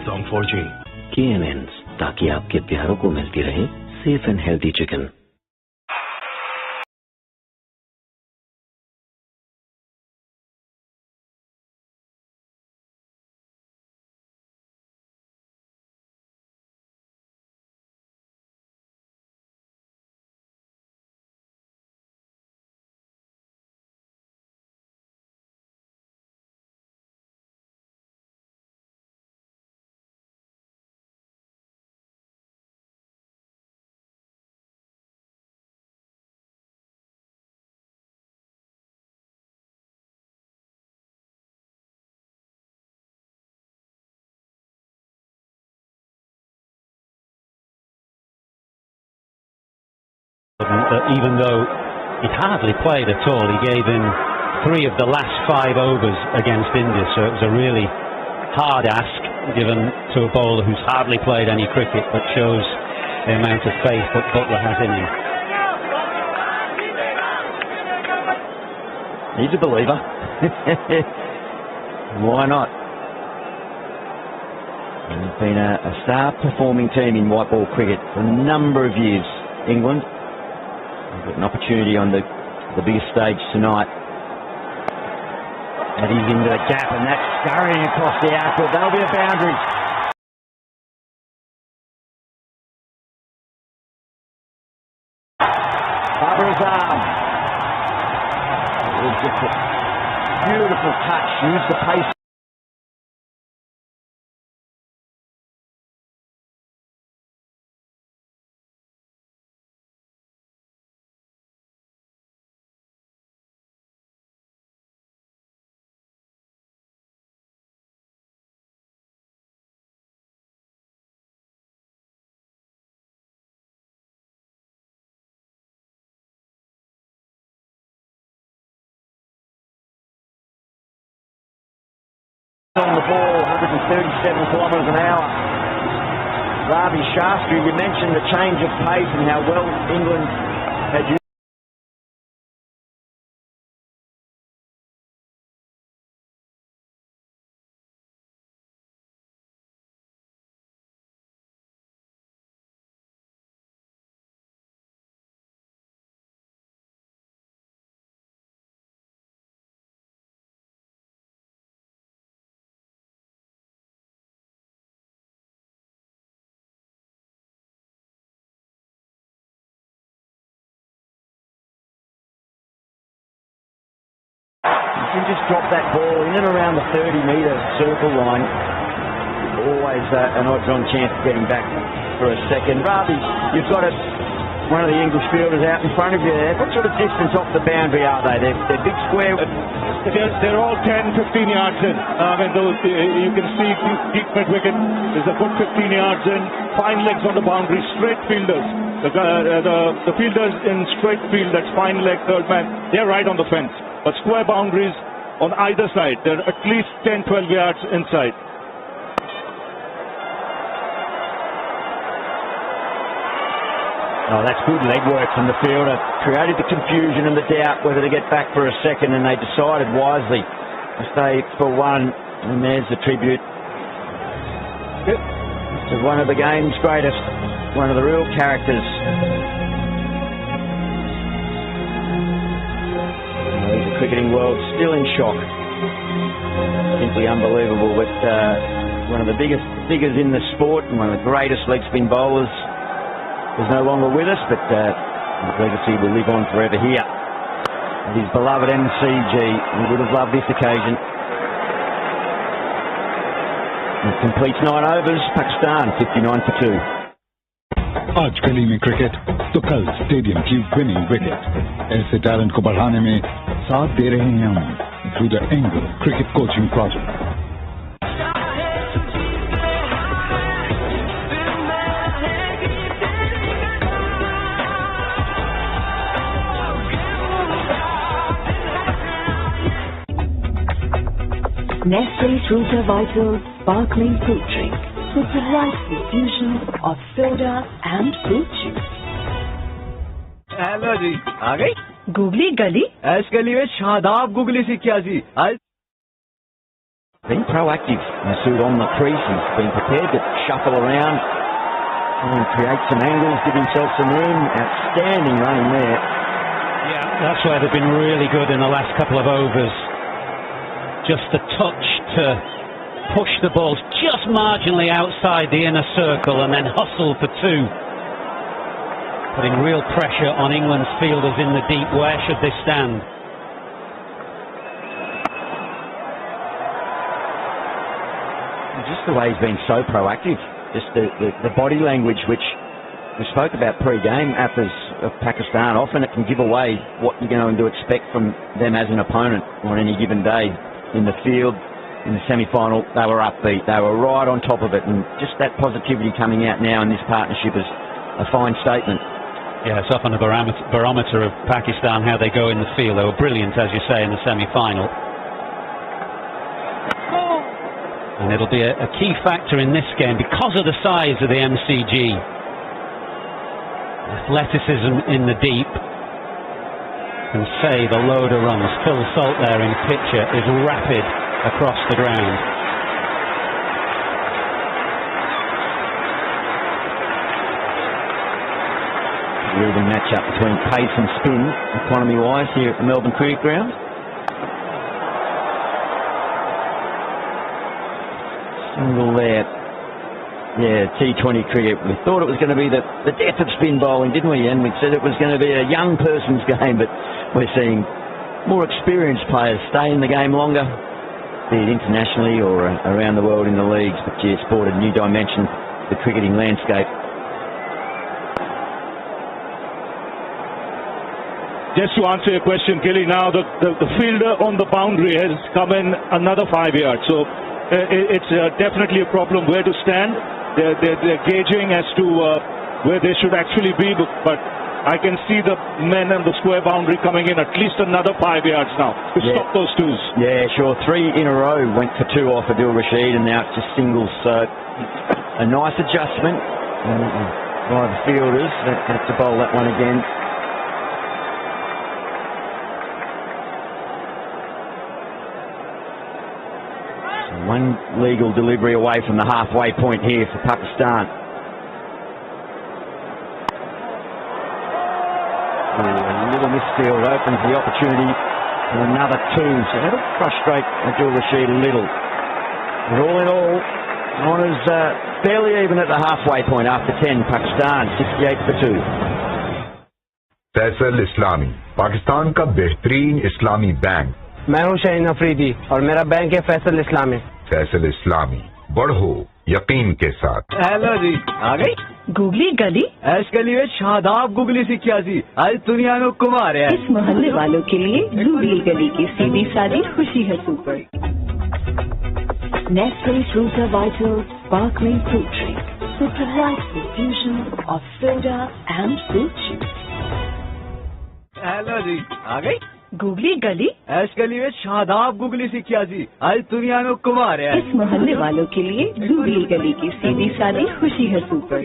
on 4G. KNNs, ताकि आपके प्यारों को मिलती रहे safe and healthy chicken. Even though he hardly played at all, he gave in 3 of the last 5 overs against India, so it was a really hard ask given to a bowler who's hardly played any cricket, but shows the amount of faith that Butler has in him. He's a believer. Why not? They've been a star performing team in white ball cricket for a number of years. England got an opportunity on the biggest stage tonight. And he's into the gap, and that's scurrying across the outfield. That'll be a boundary. Babra's arm. It was just a beautiful touch. Used the pace. On the ball, 137 kilometres an hour. Ravi Shastri, you mentioned the change of pace and how well England had used. You can just drop that ball in and around the 30-metre circle line. Always an odds-on chance of getting back for a second. Ravi, you've got one of the English fielders out in front of you there. What sort of distance off the boundary are they? They're big square. They're all 10, 15 yards in. You can see deep mid-wicket. There's a good 15 yards in. Fine legs on the boundary. Straight fielders. The fielders in straight field, that's fine leg, third man, they're right on the fence. But square boundaries on either side, they're at least 10, 12 yards inside. Oh, that's good leg work from the fielder. Created the confusion and the doubt whether to get back for a second, and they decided wisely to stay for one. And there's the tribute to one of the game's greatest, one of the real characters. The cricketing world still in shock. Simply unbelievable. But one of the biggest figures in the sport and one of the greatest leg spin bowlers is no longer with us, but his legacy will live on forever here. And his beloved MCG, he would have loved this occasion. It completes 9 overs. Pakistan 59 for 2. आज गली में cricket तो कल stadium की winning wicket. ऐसे talent को बढ़ाने में साथ दे रहे हैं हम through the angle cricket coaching project. Nestle Fruta Vital Sparkling Fruit Drink with the right infusion of soda and fruit juice. Hello जी, आ गई? गूगली गली? इस गली में शादाब गूगली सीखिया जी। आज Been proactive, Masood on the crease. He's been prepared to shuffle around and create some angles, give himself some room. Outstanding running there. Yeah, that's where they've been really good in the last couple of overs. Just a touch to push the balls just marginally outside the inner circle and then hustle for two. Putting real pressure on England's fielders in the deep. Where should they stand? Just the way he's been so proactive. Just the body language, which we spoke about pre-game, Athers of Pakistan. Often it can give away what you're going to expect from them as an opponent on any given day. In the field, in the semi-final, they were upbeat. They were right on top of it. And just that positivity coming out now in this partnership is a fine statement. Yeah, it's up on the barometer of Pakistan, how they go in the field. They were brilliant, as you say, in the semi-final. And it'll be a key factor in this game because of the size of the MCG. Athleticism in the deep can save a load of runs. Phil Salt there in picture is rapid across the ground. Even match up between pace and spin, economy-wise, here at the Melbourne Cricket Ground. Single there. Yeah, T20 cricket. We thought it was going to be the death of spin bowling, didn't we? And we said it was going to be a young person's game, but we're seeing more experienced players stay in the game longer, be it internationally or around the world in the leagues. But yeah, sport a new dimension to the cricketing landscape. Just to answer your question, Kelly, now the fielder on the boundary has come in another 5 yards. So it's definitely a problem where to stand. They're gauging as to where they should actually be, but I can see the men on the square boundary coming in at least another 5 yards now to stop those twos. Yeah, sure. 3 in a row went for 2 off Adil Rashid, and now it's just singles. So a nice adjustment by the fielders. Have to bowl that one again. One legal delivery away from the halfway point here for Pakistan. A little misfield opens the opportunity for another 2. So that'll frustrate Abdul Rashid a little. But all in all, honours fairly even at the halfway point after 10. Pakistan 68 for 2. Faisal इस्लामी, पाकिस्तान का बेहतरीन इस्लामी bank. मैं हूं शाहीन अफरीदी और मेरा bank है फैसल इस्लामी। फैसल इस्लामी, बढ़ो यकीन के साथ। हेलो जी, आ गई गूगली गली ऐश गली में शादाब गूगली सीखिया जी आज दुनिया में कुमार है। इस मोहल्ले वालों के लिए गूगली गली की सीधी सादी खुशी है super. Nestle Fruta Vital Sparkling Fruit Drink with the rightful fusion of soda and fruit juice. Hello जी, आ गई गूगली गली ऐश गली में शादाब गूगली सीखिया जी आज दुनिया में कुमार है। इस मोहल्ले वालों के लिए गूगली गली की सीधी सादी खुशी है super.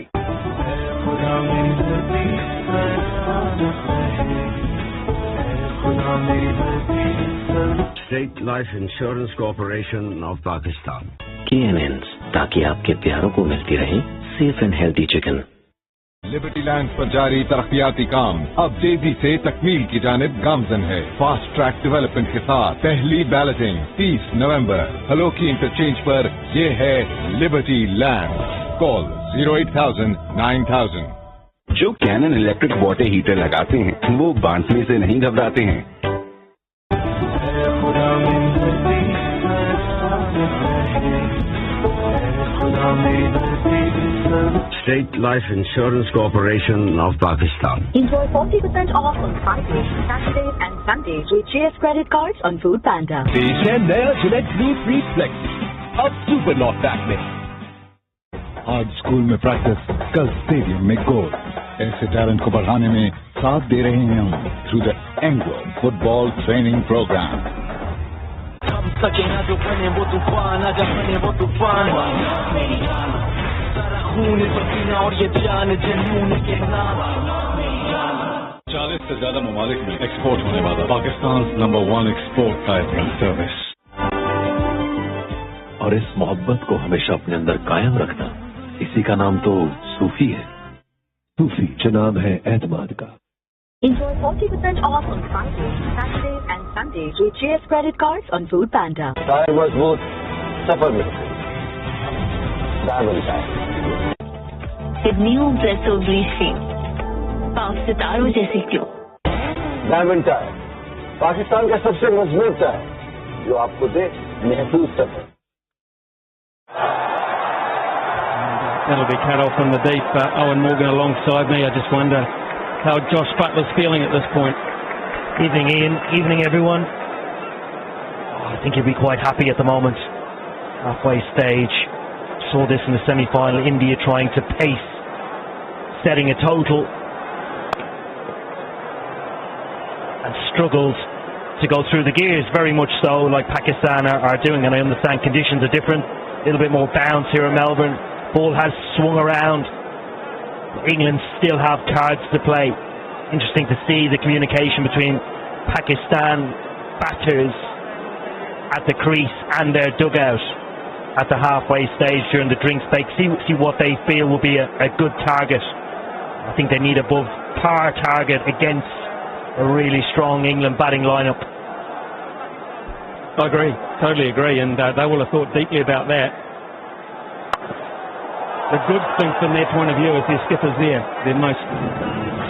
State Life Insurance Corporation of Pakistan. KNNs, ताकि आपके प्यारों को मिलती रहे safe and healthy chicken. Liberty land पर जारी तरक्याती काम अब तेजी से तकमील की जानिब गामजन है। फास्ट ट्रैक डेवलपमेंट के साथ पहली बैलेटिंग 30 नवंबर हलोकी इंटरचेंज पर। ये है लिबर्टी लैंड। कॉल 08000 9000। जो कैनन इलेक्ट्रिक वाटर हीटर लगाते हैं वो बांटने से नहीं घबराते हैं। State Life Insurance Corporation of Pakistan. Enjoy 40% off on Fridays, Saturdays and Sundays with GS credit cards on Food Panda. पेश है नया जिलेट ब्लू फ्री फ्लेक्स अब सुपर लॉट पैक में। आज स्कूल में प्रैक्टिस, कल स्टेडियम में गोल। ऐसे टैलेंट को बढ़ाने में साथ दे रहे हैं हम through the Anglo football training programme. हम सके ना जो बने वो तूफान, आजा बने वो तूफान। खून पसीना और ये जान जुनून के नाम। 40 से ज्यादा ममालिक में एक्सपोर्ट होने वाला Pakistan number 1 export typing service. और इस मोहब्बत को हमेशा अपने अंदर कायम रखना, इसी का नाम तो सूफी है। सूफी जनाब है एतमाद का। Enjoy 40% off on Fridays, Saturdays and Sundays with GS credit cards on Food Panda. Tyre मजबूत, सफर में diamond tyre. With new Presto Breeze Feel. पाँव सितारों जैसी क्यों? डायमंड टायर, पाकिस्तान का सबसे मजबूत टायर, जो आपको दे महफूज सफर। That'll be cut off from the deep. Owen Morgan alongside me. I just wonder how Josh Butler's feeling at this point. Evening, Ian. Evening, everyone. I think he'll be quite happy at the moment. Halfway stage. Saw this in the semi-final. India trying to pace, setting a total, and struggled to go through the gears, very much so, like Pakistan are doing. And I understand conditions are different. A little bit more bounce here in Melbourne. Ball has swung around. England still have cards to play. Interesting to see the communication between Pakistan batters at the crease and their dugout at the halfway stage during the drinks break. See what they feel will be a good target. I think they need above par target against a really strong England batting lineup. I agree, totally agree, and they will have thought deeply about that. The good thing from their point of view is their skipper's there. Their most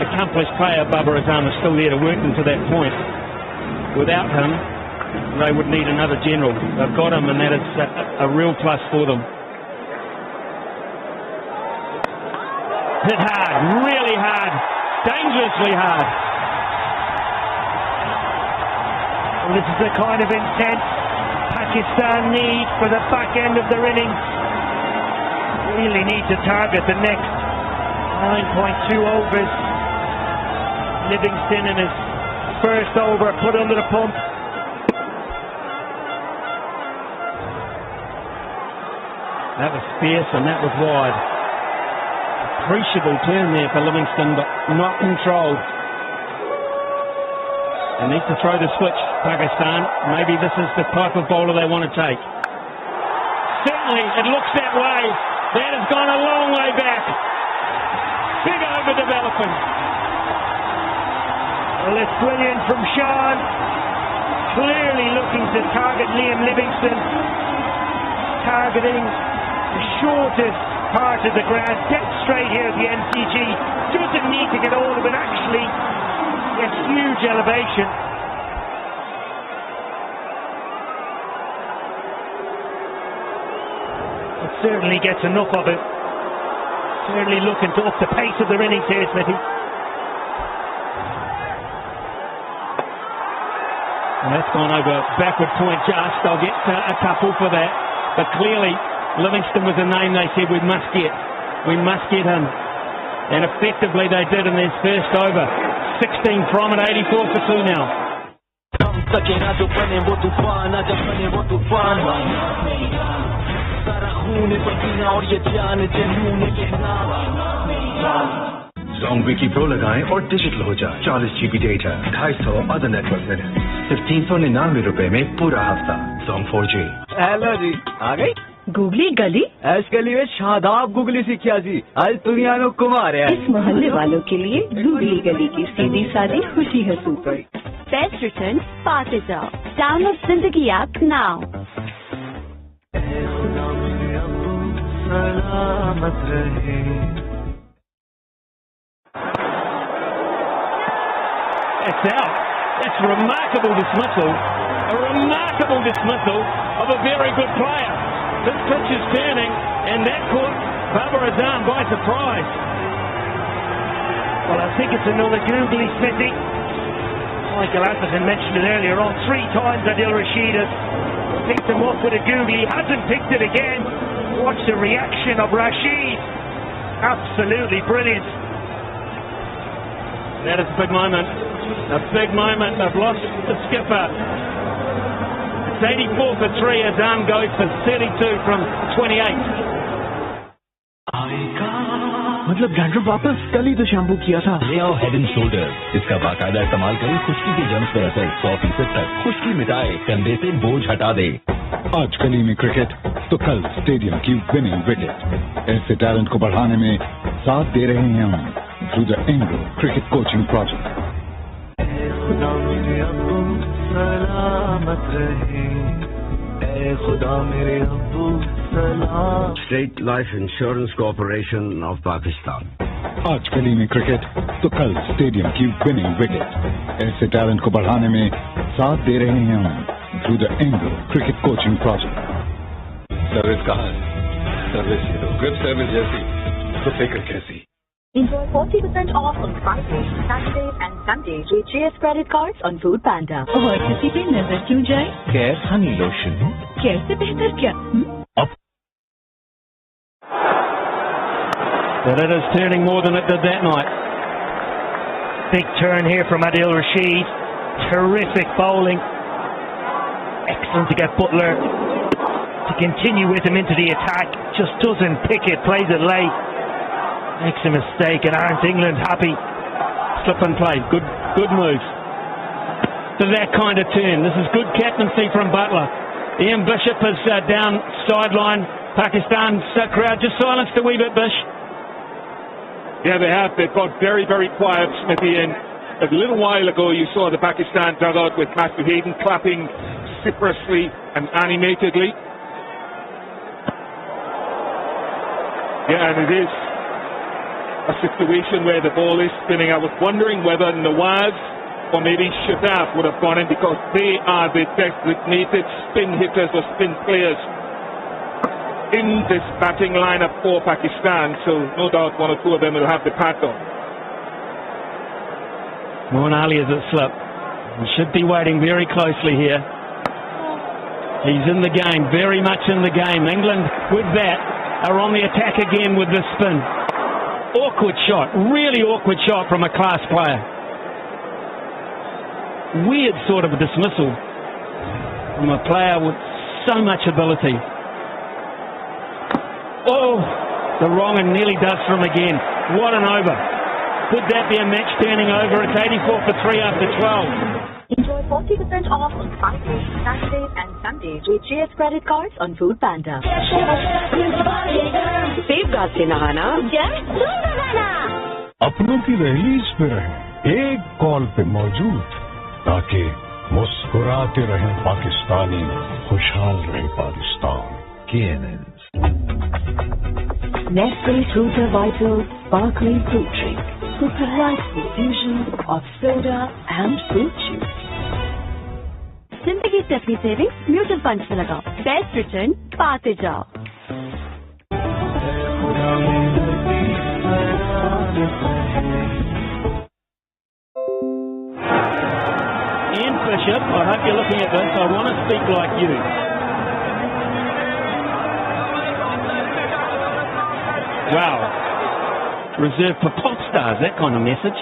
accomplished player, Babar Azam, is still there to work them to that point. Without him, they would need another general. They've got him, and that is a real plus for them. Hit hard, really hard, dangerously hard. And this is the kind of intent Pakistan need for the back end of their innings. Really need to target the next 9.2 overs. Livingston in his first over put under the pump. That was fierce and that was wide. Appreciable turn there for Livingston, but not controlled. They need to throw the switch, Pakistan. Maybe this is the type of bowler they want to take. Certainly, it looks that way. That has gone a long way back. Big overdevelopment. Well, it's brilliant from Sean. Clearly looking to target Liam Livingston. Targeting the shortest part of the ground. Dead straight here at the MCG. Doesn't need to get all of it, actually. Gets huge elevation. It certainly gets enough of it. Certainly looking to up the pace of their innings here, Smithy. And that's gone over backward point just. They'll get a couple for that. But clearly, Livingston was a name they said we must get. We must get him. And effectively they did in their first over. 16 from it, 84 for 2 now. Zong Wiki Pro लगाएं और digital हो जाए। 40 GB data, 250 other network minute, 1599 रुपए में पूरा हफ्ता। Zong 4G। Hello जी, आ गई? गूगली गली? इस गली में शादाब गूगली सीखिया जी। आज दुनिया नो कुमार है। इस मोहल्ले वालों के लिए गूगली गली की सीधी सादी खुशी है सुपर। Best returns पाते जाओ। Download जिंदगी app now. It's out. That's remarkable dismissal. A remarkable dismissal of a very good player. This pitch is turning, and that caught Babar Azam by surprise. Well, I think it's another googly, Smithy. Michael Atherton mentioned it earlier on. 3 times Adil Rashid has picked him up with a googly. He hasn't picked it again. Watch the reaction of Rashid. Absolutely brilliant. That is a big moment. A big moment. They've lost the skipper. It's 84 for 3. Azam goes for 32 from 28. मतलब dandruff वापस? कल ही तो shampoo किया था। ले आओ head and shoulders. इसका बाकायदा इस्तेमाल करें, खुश्की के जर्म्स पर असर 100% तक। खुश्की मिटाए, कंधे से बोझ हटा दे। आज गली में क्रिकेट तो कल स्टेडियम की विनिंग विकेट। ऐसे टैलेंट को बढ़ाने में साथ दे रहे हैं हम through the Anglo cricket coaching project. सलामत रहे, ऐ खुदा मेरे अब्बू सलाम। State life insurance corporation of Pakistan. आज गली में क्रिकेट तो कल स्टेडियम की विनिंग विकेट। ऐसे टैलेंट को बढ़ाने में साथ दे रहे हैं हम through the Anglo cricket coaching project. Service कहाँ है? सर्विस ग्रिप सर्विस जैसी तो फिक्र कैसी? Enjoy 40% off on Fridays, Saturdays and Sundays with GS credit cards on Food Panda. और किसी पे नजर क्यों जाए? Care Honey lotion. केयर से बेहतर क्या? The letters turning more than it did that night. Big turn here from Adil Rashid. Terrific bowling. Excellent to get Butler to continue with him into the attack. Just doesn't pick it, plays it late. Makes a mistake and aren't England happy? Slip and play. Good moves. To that kind of turn. This is good captaincy from Butler. Ian Bishop is down sideline. Pakistan's crowd just silenced a wee bit, Bish. Yeah, they have. They've got very, very quiet, Smithy. And a little while ago, you saw the Pakistan dugout with Matthew Hayden clapping vociferously and animatedly. Yeah, and it is a situation where the ball is spinning. I was wondering whether Nawaz or maybe Shadab would have gone in, because they are the designated spin hitters or spin players in this batting lineup for Pakistan. So no doubt one or two of them will have the pad on. Moeen Ali is at slip. He should be waiting very closely here. He's in the game, very much in the game. England with that are on the attack again with this spin. Awkward shot, really awkward shot from a class player. Weird sort of a dismissal from a player with so much ability. Oh, the wrong and nearly does for him again. What an over. Could that be a match turning over? It's 84 for 3 after 12. Enjoy 40% off on Fridays, Saturdays and Sundays with GS credit cards on Food Panda. Safeguard से नहाना, अपनों की दहलीज पे रहें, एक call पे मौजूद, ताकि मुस्कुराते रहें पाकिस्तानी, खुशहाल रहे Pakistan. KNN Nestle Fruta Vital Sparkling Fruit Drink with the right fusion of soda and fruit juice. जिंदगी टफी सेविंग्स म्यूचुअल फंड से लगाओ, बेस्ट रिटर्न पाते जाओ। Ian Bishop, I hope you're looking at this. I want to speak like you. Wow. Reserved for pop stars, that kind of message.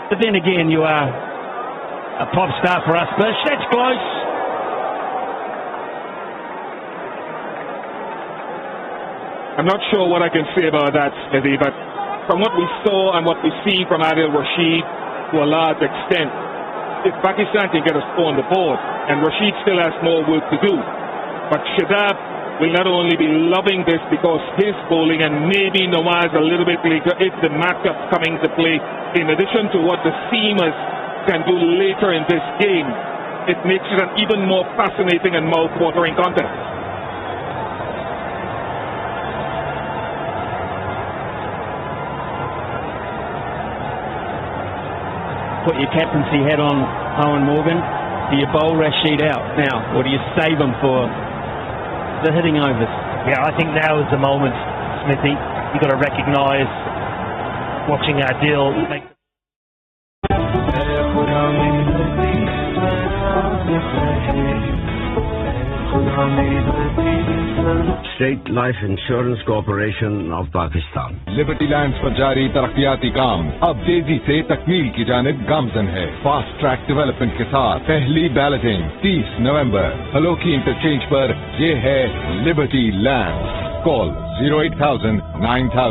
But then again, you are a pop star for us, Bish. That's close. I'm not sure what I can say about that, Smithy, but from what we saw and what we see from Adil Rashid to a large extent, if Pakistan can get a score on the board, and Rashid still has more work to do, but Shadab will not only be loving this because his bowling and maybe Nawaz a little bit later if the matchup coming to play, in addition to what the seamers can do later in this game, it makes it an even more fascinating and mouth-watering contest. Put your captaincy hat on, Owen Morgan. Do you bowl Rashid out now, or do you save him for the hitting overs? Yeah, I think now is the moment, Smithy. You've got to recognise watching Adil make. State Life Insurance Corporation of Pakistan. Liberty lands पर जारी तरक्याती काम अब तेजी से तकमील की जानिब गामजन है। फास्ट ट्रैक डेवलपमेंट के साथ पहली बैलेटिंग 30 नवंबर हलोकी इंटरचेंज पर। ये है लिबर्टी लैंड्स। कॉल 08,000 9000